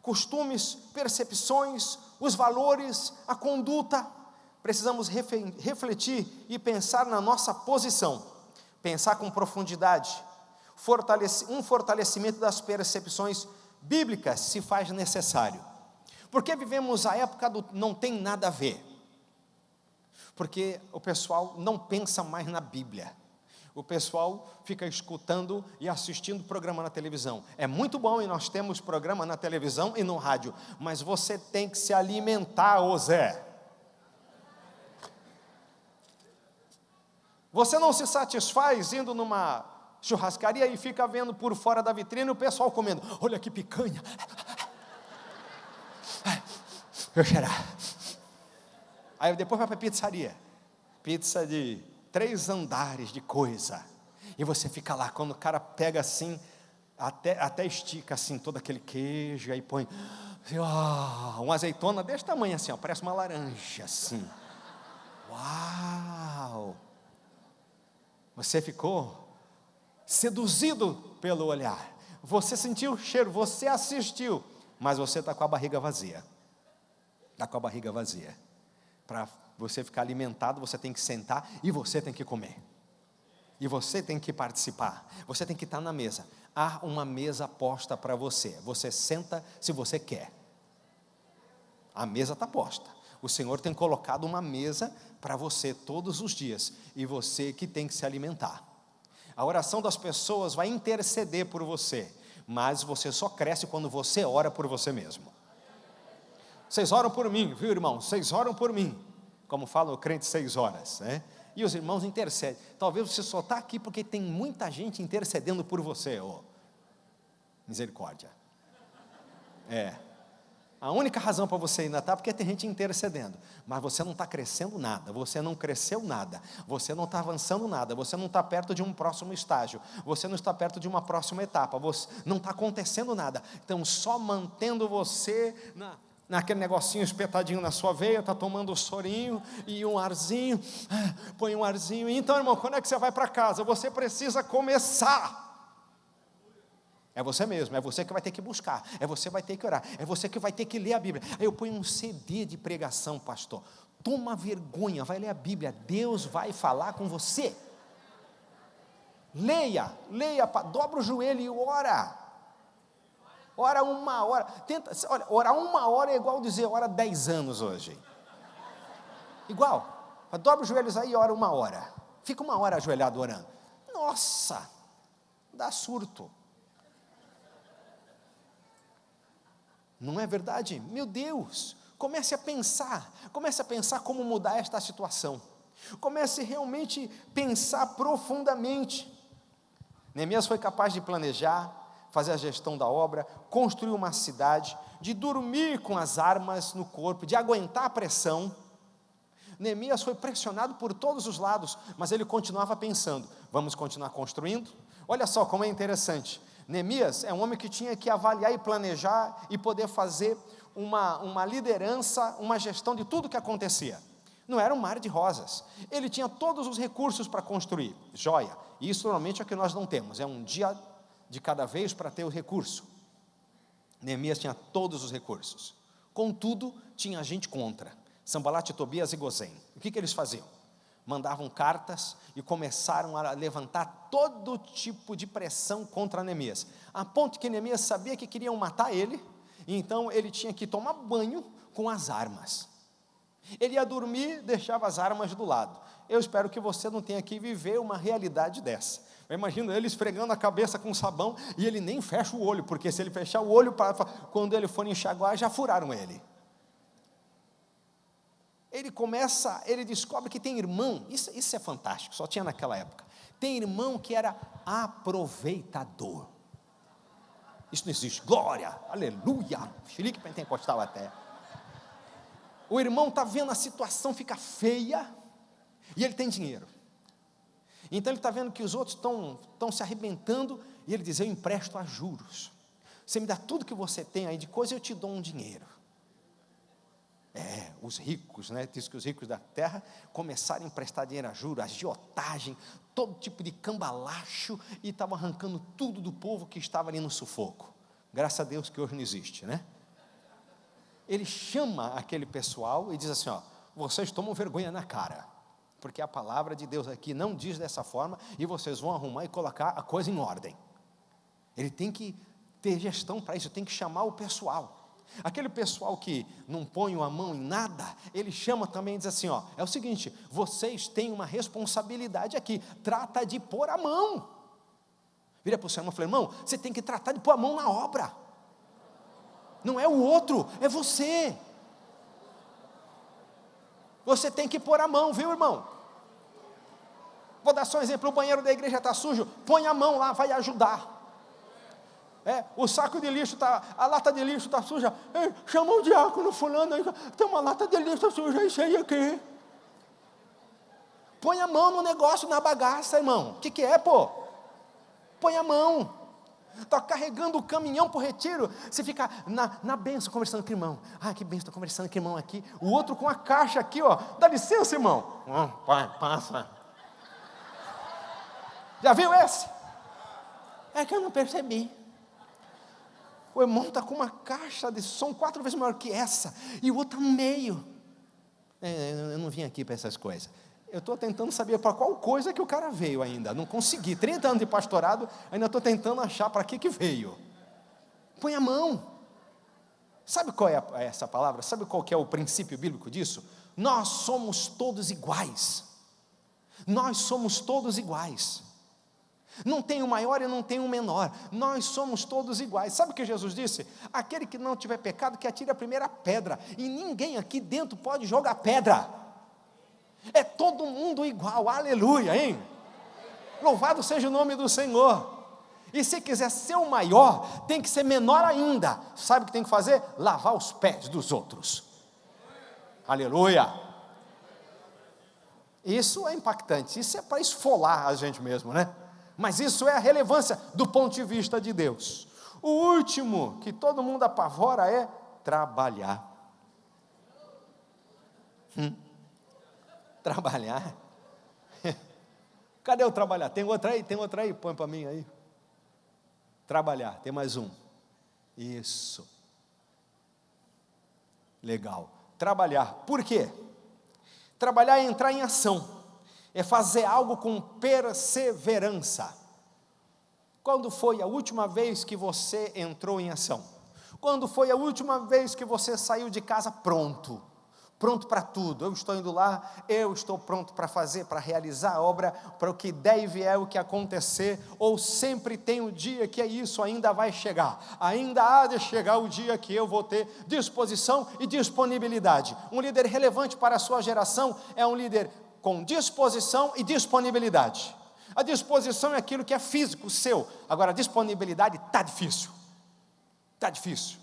costumes, percepções, os valores, a conduta. Precisamos refletir e pensar na nossa posição, pensar com profundidade. Um fortalecimento das percepções bíblicas se faz necessário. Porque vivemos a época do não tem nada a ver. Porque o pessoal não pensa mais na Bíblia. O pessoal fica escutando e assistindo programa na televisão. É muito bom e nós temos programa na televisão e no rádio, mas você tem que se alimentar, ô Zé. Você não se satisfaz indo numa churrascaria e fica vendo por fora da vitrine o pessoal comendo. Olha que picanha. Eu cheirar. Aí depois vai para a pizzaria. Pizza de 3 andares de coisa. E você fica lá, quando o cara pega assim, até estica assim, todo aquele queijo, aí põe assim, uma azeitona desse tamanho assim, parece uma laranja assim. Uau! Você ficou seduzido pelo olhar. Você sentiu o cheiro, você assistiu, mas você está com a barriga vazia. Está com a barriga vazia. Para você ficar alimentado, você tem que sentar e você tem que comer. E você tem que participar. Você tem que estar na mesa. Há uma mesa posta para você. Você senta se você quer. A mesa está posta. O Senhor tem colocado uma mesa para você todos os dias. E você que tem que se alimentar. A oração das pessoas vai interceder por você. Mas você só cresce quando você ora por você mesmo. Vocês oram por mim, viu, irmão? Vocês oram por mim. Como fala o crente 6 horas, né? E os irmãos intercedem. Talvez você só está aqui porque tem muita gente intercedendo por você. Misericórdia. A única razão para você ainda estar, porque tem gente intercedendo. Mas você não está crescendo nada, você não cresceu nada, você não está avançando nada, você não está perto de um próximo estágio, você não está perto de uma próxima etapa, não está acontecendo nada. Então, só mantendo você naquele negocinho espetadinho na sua veia, está tomando um sorinho e um arzinho, põe um arzinho. Então, irmão, quando é que você vai para casa? Você precisa começar. É você mesmo, é você que vai ter que buscar, é você que vai ter que orar, é você que vai ter que ler a Bíblia. Aí eu ponho um CD de pregação, pastor. Toma vergonha, vai ler a Bíblia, Deus vai falar com você. Leia, dobra o joelho e ora. Ora 1 hora, olha, orar 1 hora é igual dizer ora 10 anos hoje. Igual, dobra os joelhos aí e ora 1 hora. Fica 1 hora ajoelhado orando. Nossa, dá surto. Não é verdade? Meu Deus, comece a pensar como mudar esta situação. Comece realmente a pensar profundamente. Neemias foi capaz de planejar, fazer a gestão da obra, construir uma cidade, de dormir com as armas no corpo, de aguentar a pressão. Neemias foi pressionado por todos os lados, mas ele continuava pensando, vamos continuar construindo? Olha só como é interessante, Neemias é um homem que tinha que avaliar e planejar, e poder fazer uma liderança, uma gestão de tudo que acontecia. Não era um mar de rosas. Ele tinha todos os recursos para construir, joia. E isso normalmente é o que nós não temos, é um dia de cada vez para ter o recurso. Neemias tinha todos os recursos. Contudo, tinha gente contra. Sanbalat, Tobias e Gozém. O que eles faziam? Mandavam cartas e começaram a levantar todo tipo de pressão contra Neemias, a ponto que Neemias sabia que queriam matar ele, e então ele tinha que tomar banho com as armas. Ele ia dormir, deixava as armas do lado. Eu espero que você não tenha que viver uma realidade dessa. Eu imagino ele esfregando a cabeça com sabão, e ele nem fecha o olho, porque se ele fechar o olho, quando ele for enxaguar, já furaram ele. Ele descobre que tem irmão, isso é fantástico, só tinha naquela época, tem irmão que era aproveitador. Isso não existe, glória, aleluia, chilique pentecostal até. O irmão está vendo a situação ficar feia, e ele tem dinheiro, então ele está vendo que os outros estão se arrebentando, e ele diz: eu empresto a juros, você me dá tudo que você tem aí de coisa, eu te dou um dinheiro. Os ricos, diz que os ricos da terra começaram a emprestar dinheiro a juros, agiotagem, todo tipo de cambalacho, e estavam arrancando tudo do povo que estava ali no sufoco. Graças a Deus que hoje não existe, Ele chama aquele pessoal e diz assim: vocês tomam vergonha na cara, porque a palavra de Deus aqui não diz dessa forma, e vocês vão arrumar e colocar a coisa em ordem. Ele tem que ter gestão para isso, tem que chamar o pessoal. Aquele pessoal que não põe a mão em nada, ele chama também e diz assim: é o seguinte, vocês têm uma responsabilidade aqui, trata de pôr a mão. Vira para o seu irmão e fala: irmão, você tem que tratar de pôr a mão na obra, não é o outro, é você. Você tem que pôr a mão, viu, irmão? Vou dar só um exemplo: o banheiro da igreja está sujo, põe a mão lá, vai ajudar. O saco de lixo a lata de lixo está suja, chama o diácono fulano aí, tem uma lata de lixo suja, isso aí aqui. Põe a mão no negócio, na bagaça, irmão. O que é, pô? Põe a mão. Está carregando o caminhão para o retiro, você fica na bênção, conversando com o irmão. Que bênção, estou conversando com o irmão aqui. O outro com a caixa aqui, dá licença, irmão. Pai, passa. Já viu esse? É que eu não percebi. O irmão está com uma caixa de som 4 vezes maior que essa, e o outro no meio. Eu não vim aqui para essas coisas. Eu estou tentando saber para qual coisa que o cara veio ainda. Não consegui. 30 anos de pastorado, ainda estou tentando achar para que veio. Põe a mão. Sabe qual é essa palavra? Sabe qual que é o princípio bíblico disso? Nós somos todos iguais. Nós somos todos iguais. Não tem o maior e não tem o menor, nós somos todos iguais. Sabe o que Jesus disse? Aquele que não tiver pecado, que atire a primeira pedra, e ninguém aqui dentro pode jogar pedra, é todo mundo igual, aleluia, hein? Louvado seja o nome do Senhor. E se quiser ser o maior, tem que ser menor ainda. Sabe o que tem que fazer? Lavar os pés dos outros, aleluia. Isso é impactante, isso é para esfolar a gente mesmo, Mas isso é a relevância do ponto de vista de Deus. O último que todo mundo apavora é trabalhar. Trabalhar? Cadê o trabalhar? Tem outra aí, põe para mim aí. Trabalhar, tem mais um. Isso. Legal. Trabalhar, por quê? Trabalhar é entrar em ação. É fazer algo com perseverança. Quando foi a última vez que você entrou em ação? Quando foi a última vez que você saiu de casa pronto para tudo? Eu estou indo lá, eu estou pronto para fazer, para realizar a obra, para o que der e vier, o que acontecer, ou sempre tem um dia que isso ainda vai chegar, ainda há de chegar o dia que eu vou ter disposição e disponibilidade. Um líder relevante para a sua geração é um líder com disposição e disponibilidade. A disposição é aquilo que é físico, seu. Agora a disponibilidade está difícil. Está difícil.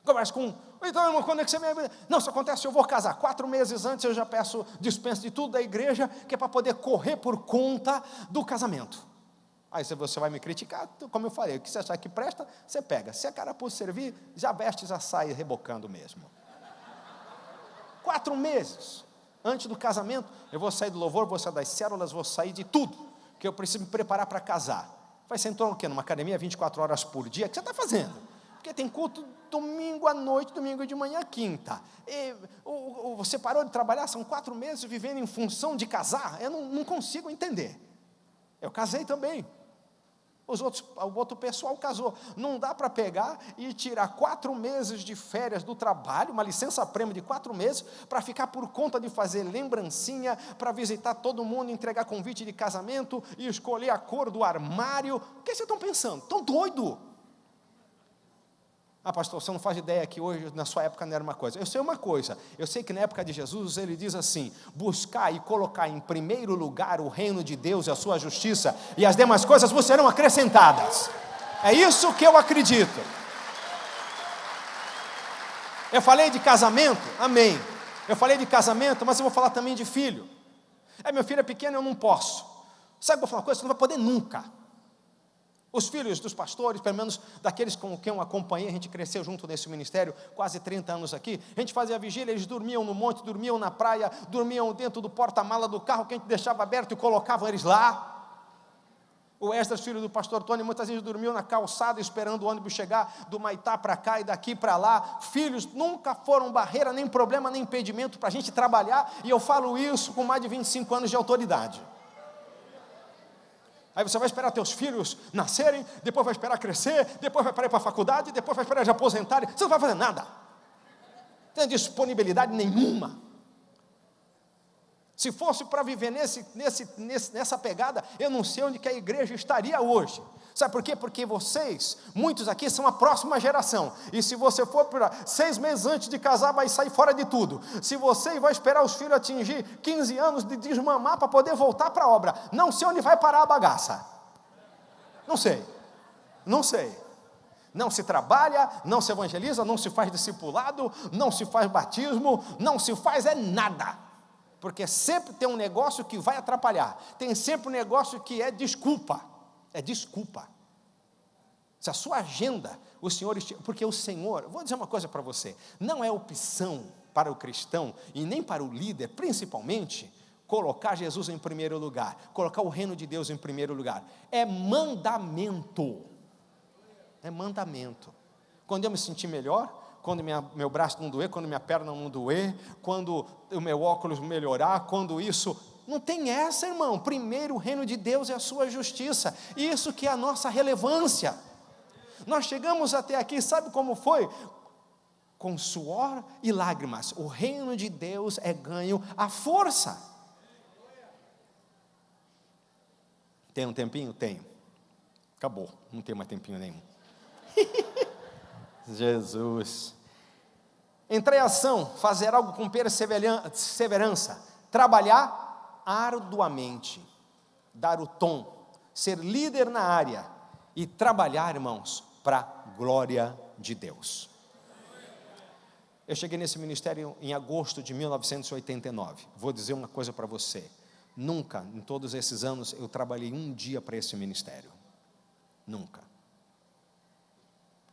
Conversa com então, irmão, quando é que você vem? Não, isso acontece, eu vou casar. 4 meses antes eu já peço dispensa de tudo da igreja, que é para poder correr por conta do casamento. Aí você vai me criticar, como eu falei, o que você achar que presta, você pega. Se a carapuça servir, já veste, já sai rebocando mesmo. 4 meses antes do casamento, eu vou sair do louvor, vou sair das células, vou sair de tudo, que eu preciso me preparar para casar. Vai ser então o quê? Numa academia 24 horas por dia? O que você está fazendo? Porque tem culto domingo à noite, domingo de manhã, quinta. Você parou de trabalhar, são 4 meses vivendo em função de casar? Eu não consigo entender. Eu casei também. O outro pessoal casou. Não dá para pegar e tirar 4 meses de férias do trabalho, uma licença-prêmio de 4 meses, para ficar por conta de fazer lembrancinha, para visitar todo mundo, entregar convite de casamento e escolher a cor do armário. O que vocês estão pensando? Estão doidos? Ah, pastor, você não faz ideia que hoje, na sua época, não era uma coisa. Eu sei uma coisa, eu sei que na época de Jesus, ele diz assim, buscar e colocar em primeiro lugar o reino de Deus e a sua justiça, e as demais coisas vos serão acrescentadas. É isso que eu acredito. Eu falei de casamento, amém. Eu falei de casamento, mas eu vou falar também de filho. Meu filho é pequeno, eu não posso. Sabe, vou falar uma coisa, você não vai poder nunca. Os filhos dos pastores, pelo menos daqueles com quem eu acompanhei, a gente cresceu junto nesse ministério, quase 30 anos aqui, a gente fazia vigília, eles dormiam no monte, dormiam na praia, dormiam dentro do porta-mala do carro que a gente deixava aberto e colocavam eles lá. O Esdras, filho do pastor Tony, muitas vezes dormiu na calçada esperando o ônibus chegar do Maitá para cá e daqui para lá. Filhos nunca foram barreira, nem problema, nem impedimento para a gente trabalhar, e eu falo isso com mais de 25 anos de autoridade. Aí você vai esperar teus filhos nascerem, depois vai esperar crescer, depois vai ir para a faculdade, depois vai esperar de aposentarem. Você não vai fazer nada. Não tem disponibilidade nenhuma. Se fosse para viver nessa pegada, eu não sei onde que a igreja estaria hoje. Sabe por quê? Porque vocês, muitos aqui, são a próxima geração. E se você for para 6 meses antes de casar, vai sair fora de tudo. Se você vai esperar os filhos atingir 15 anos de desmamar para poder voltar para a obra, não sei onde vai parar a bagaça. Não sei. Não sei. Não se trabalha, não se evangeliza, não se faz discipulado, não se faz batismo, não se faz nada. Porque sempre tem um negócio que vai atrapalhar. Tem sempre um negócio que é desculpa. É desculpa. Se a sua agenda, o Senhor... Porque o Senhor, vou dizer uma coisa para você, não é opção para o cristão, e nem para o líder, principalmente, colocar Jesus em primeiro lugar, colocar o reino de Deus em primeiro lugar. É mandamento. É mandamento. Quando eu me sentir melhor, quando meu braço não doer, quando minha perna não doer, quando o meu óculos melhorar, quando isso... Não tem essa, irmão. Primeiro o reino de Deus e a sua justiça. Isso que é a nossa relevância. Nós chegamos até aqui, sabe como foi? Com suor e lágrimas. O reino de Deus é ganho à força. Tem um tempinho? Tenho. Acabou. Não tem mais tempinho nenhum. Jesus. Entrar em ação, fazer algo com perseverança, trabalhar arduamente, dar o tom, ser líder na área e trabalhar, irmãos, para a glória de Deus. Eu cheguei nesse ministério em agosto de 1989. Vou dizer uma coisa para você: nunca, em todos esses anos, eu trabalhei um dia para esse ministério. Nunca.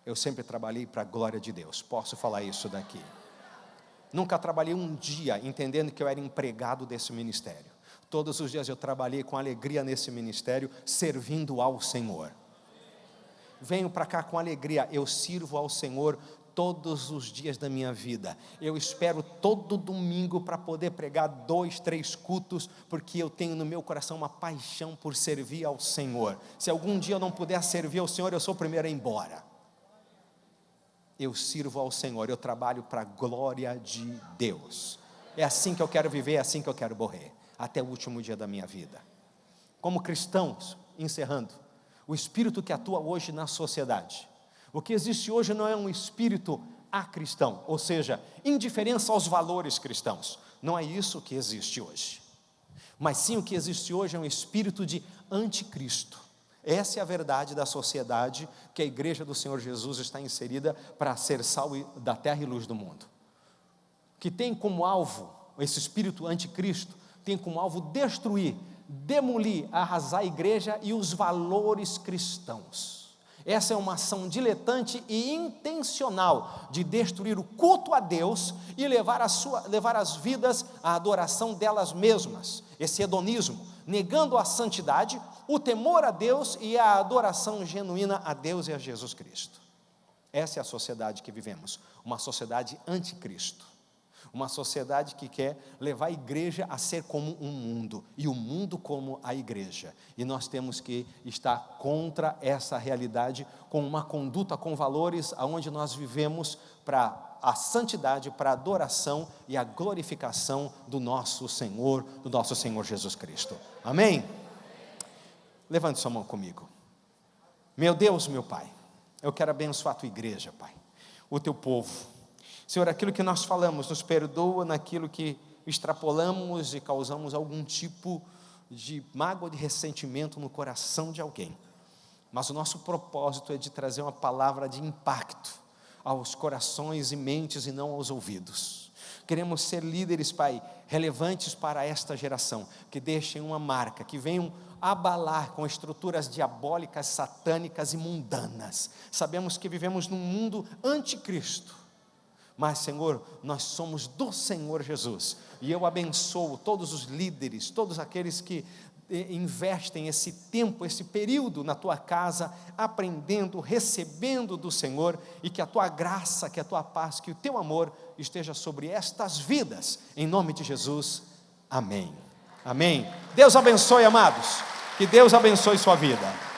Eu sempre trabalhei para a glória de Deus. Posso falar isso daqui? Nunca trabalhei um dia entendendo que eu era empregado desse ministério. Todos os dias eu trabalhei com alegria nesse ministério, servindo ao Senhor. Venho para cá com alegria, eu sirvo ao Senhor todos os dias da minha vida. Eu espero todo domingo para poder pregar 2, 3 cultos, porque eu tenho no meu coração uma paixão por servir ao Senhor. Se algum dia eu não puder servir ao Senhor, eu sou o primeiro a ir embora. Eu sirvo ao Senhor, eu trabalho para a glória de Deus. É assim que eu quero viver, é assim que eu quero morrer, até o último dia da minha vida. Como cristãos, encerrando, o espírito que atua hoje na sociedade, o que existe hoje não é um espírito acristão, ou seja, indiferença aos valores cristãos. Não é isso que existe hoje. Mas sim, o que existe hoje é um espírito de anticristo. Essa é a verdade da sociedade que a igreja do Senhor Jesus está inserida para ser sal da terra e luz do mundo. Que tem como alvo, esse espírito anticristo, tem como alvo destruir, demolir, arrasar a igreja e os valores cristãos. Essa é uma ação diletante e intencional de destruir o culto a Deus e levar as vidas à adoração delas mesmas. Esse hedonismo, negando a santidade, o temor a Deus e a adoração genuína a Deus e a Jesus Cristo. Essa é a sociedade que vivemos, uma sociedade anticristo. Uma sociedade que quer levar a igreja a ser como um mundo, e o mundo como a igreja. E nós temos que estar contra essa realidade, com uma conduta, com valores, aonde nós vivemos para a santidade, para a adoração e a glorificação do nosso Senhor Jesus Cristo. Amém? Levante sua mão comigo. Meu Deus, meu Pai, eu quero abençoar a tua igreja, Pai, o teu povo. Senhor, aquilo que nós falamos, nos perdoa naquilo que extrapolamos e causamos algum tipo de mágoa, de ressentimento no coração de alguém. Mas o nosso propósito é de trazer uma palavra de impacto aos corações e mentes e não aos ouvidos. Queremos ser líderes, Pai, relevantes para esta geração, que deixem uma marca, que venham abalar com estruturas diabólicas, satânicas e mundanas. Sabemos que vivemos num mundo anticristo, mas, Senhor, nós somos do Senhor Jesus, e eu abençoo todos os líderes, todos aqueles que investem esse tempo, esse período na tua casa, aprendendo, recebendo do Senhor, e que a tua graça, que a tua paz, que o teu amor esteja sobre estas vidas, em nome de Jesus, amém. Amém. Deus abençoe, amados, que Deus abençoe sua vida.